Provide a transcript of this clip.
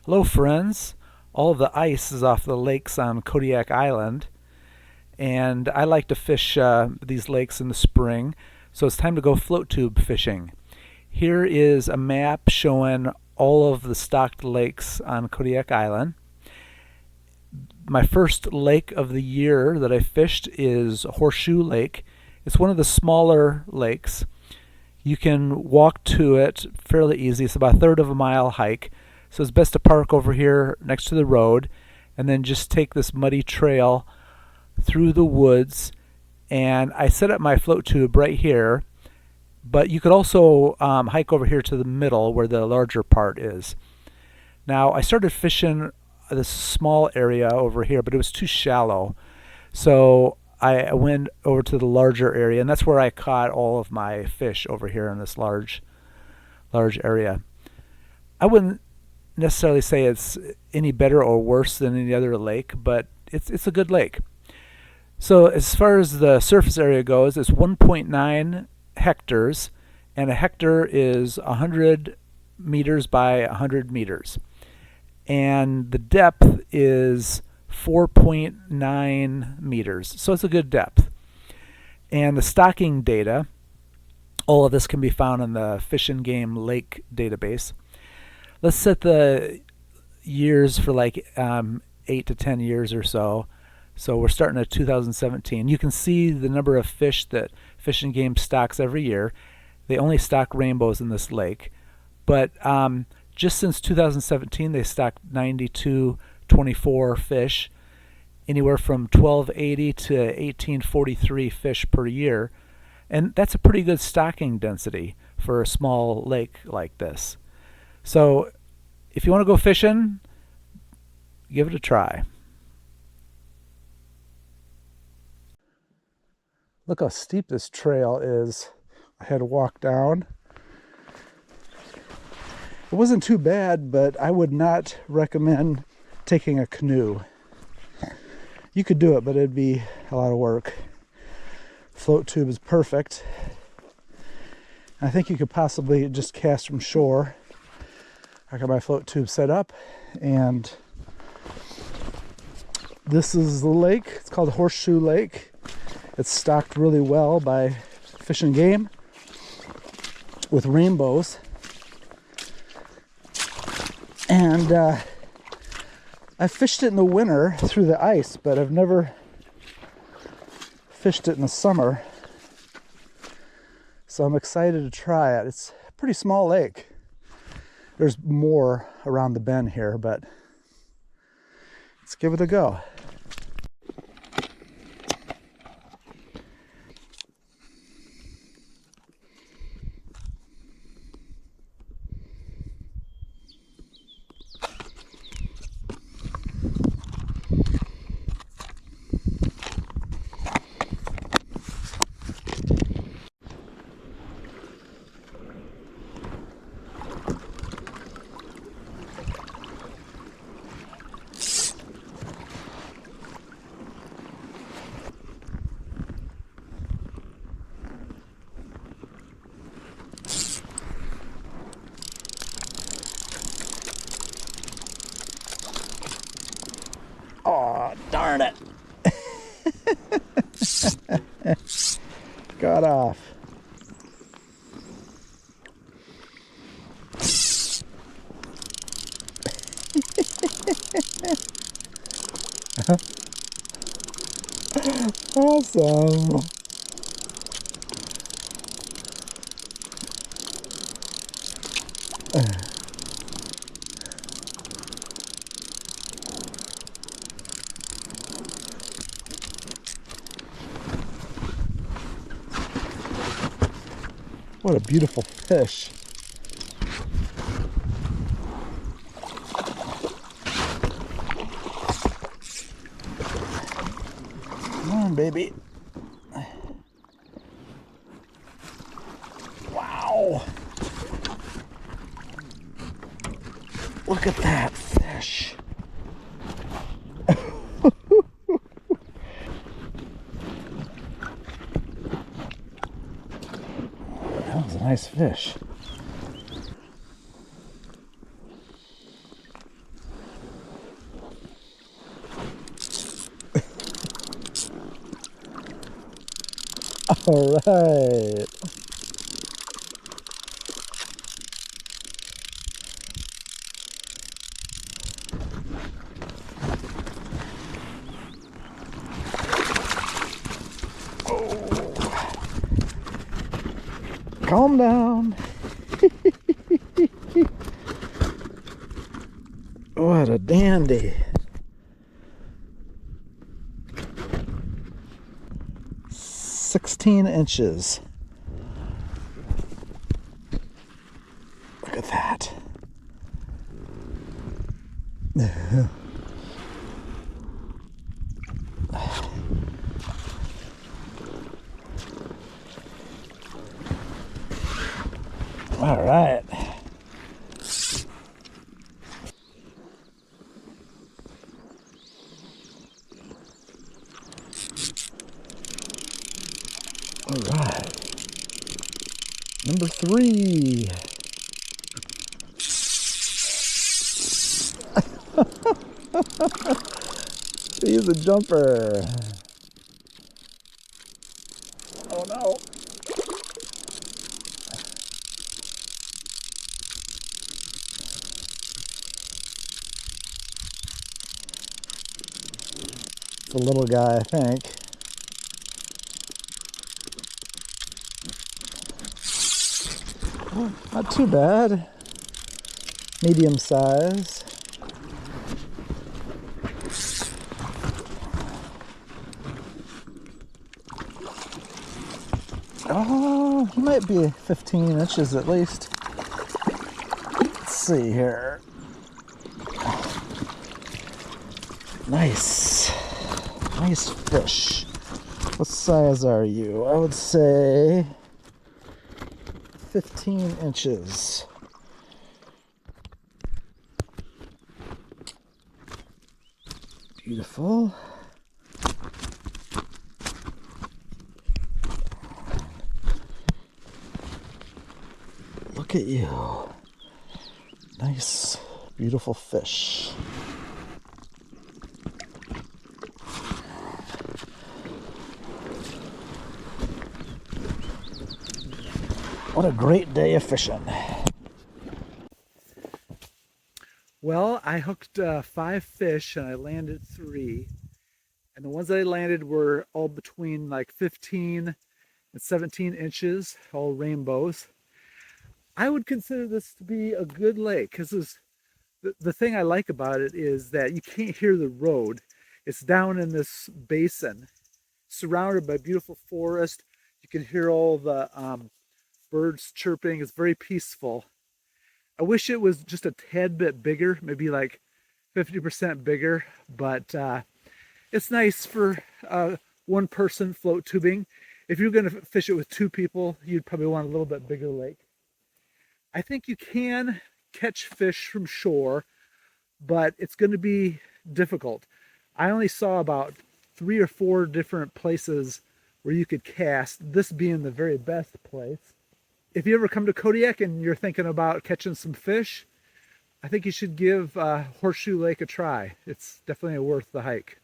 Hello, friends. All of the ice is off the lakes on Kodiak Island, and I like to fish these lakes in the spring, so it's time to go float tube fishing. Here is a map showing all of the stocked lakes on Kodiak Island. My first lake of the year that I fished is Horseshoe Lake. It's one of the smaller lakes. You can walk to it fairly easy. It's about a third of a mile hike. So it's best to park over here next to the road and then just take this muddy trail through the woods. And I set up my float tube right here, but you could also hike over here to the middle where the larger part is. Now I started fishing this small area over here, but it was too shallow. So I went over to the larger area, and that's where I caught all of my fish over here in this large area. I wouldn't necessarily say it's any better or worse than any other lake, but it's a good lake. So as far as the surface area goes, it's 1.9 hectares, and a hectare is 100 meters by 100 meters. And the depth is 4.9 meters, so it's a good depth. And the stocking data, all of this can be found in the Fish and Game Lake database. Let's set the years for like 8 to 10 years or so. So we're starting at 2017. You can see the number of fish that Fish and Game stocks every year. They only stock rainbows in this lake, but just since 2017 they stocked 9224 fish, anywhere from 1280 to 1843 fish per year, and that's a pretty good stocking density for a small lake like this. So if you want to go fishing, give it a try. Look how steep this trail is. I had to walk down. It wasn't too bad, but I would not recommend taking a canoe. You could do it, but it'd be a lot of work. Float tube is perfect. I think you could possibly just cast from shore. I got my float tube set up, and this is the lake. It's called Horseshoe Lake. It's stocked really well by Fish and Game with rainbows. And I fished it in the winter through the ice, but I've never fished it in the summer. So I'm excited to try it. It's a pretty small lake. There's more around the bend here, but let's give it a go. Oh, darn it. Got off. Awesome. What a beautiful fish. Come on, baby. Wow. Look at that fish. That was a nice fish. All right. Calm down. What a dandy. 16 inches. Look at that. All right. All right. Number 3. He's a jumper. Oh no. It's a little guy, I think. Oh, not too bad. Medium size. Oh, he might be 15 inches at least. Let's see here. Nice. Nice fish. What size are you? I would say 15 inches. Beautiful. Look at you. Nice, beautiful fish. What a great day of fishing. Well, I hooked 5 fish and I landed 3. And the ones that I landed were all between like 15 and 17 inches, all rainbows. I would consider this to be a good lake because the thing I like about it is that you can't hear the road. It's down in this basin, surrounded by beautiful forest. You can hear all the birds chirping. It's very peaceful. I wish it was just a tad bit bigger, maybe like 50% bigger, but it's nice for one person float tubing. If you're going to fish it with 2 people, you'd probably want a little bit bigger lake. I think you can catch fish from shore, but it's going to be difficult. I only saw about 3 or 4 different places where you could cast, this being the very best place. If you ever come to Kodiak and you're thinking about catching some fish, I think you should give Horseshoe Lake a try. It's definitely worth the hike.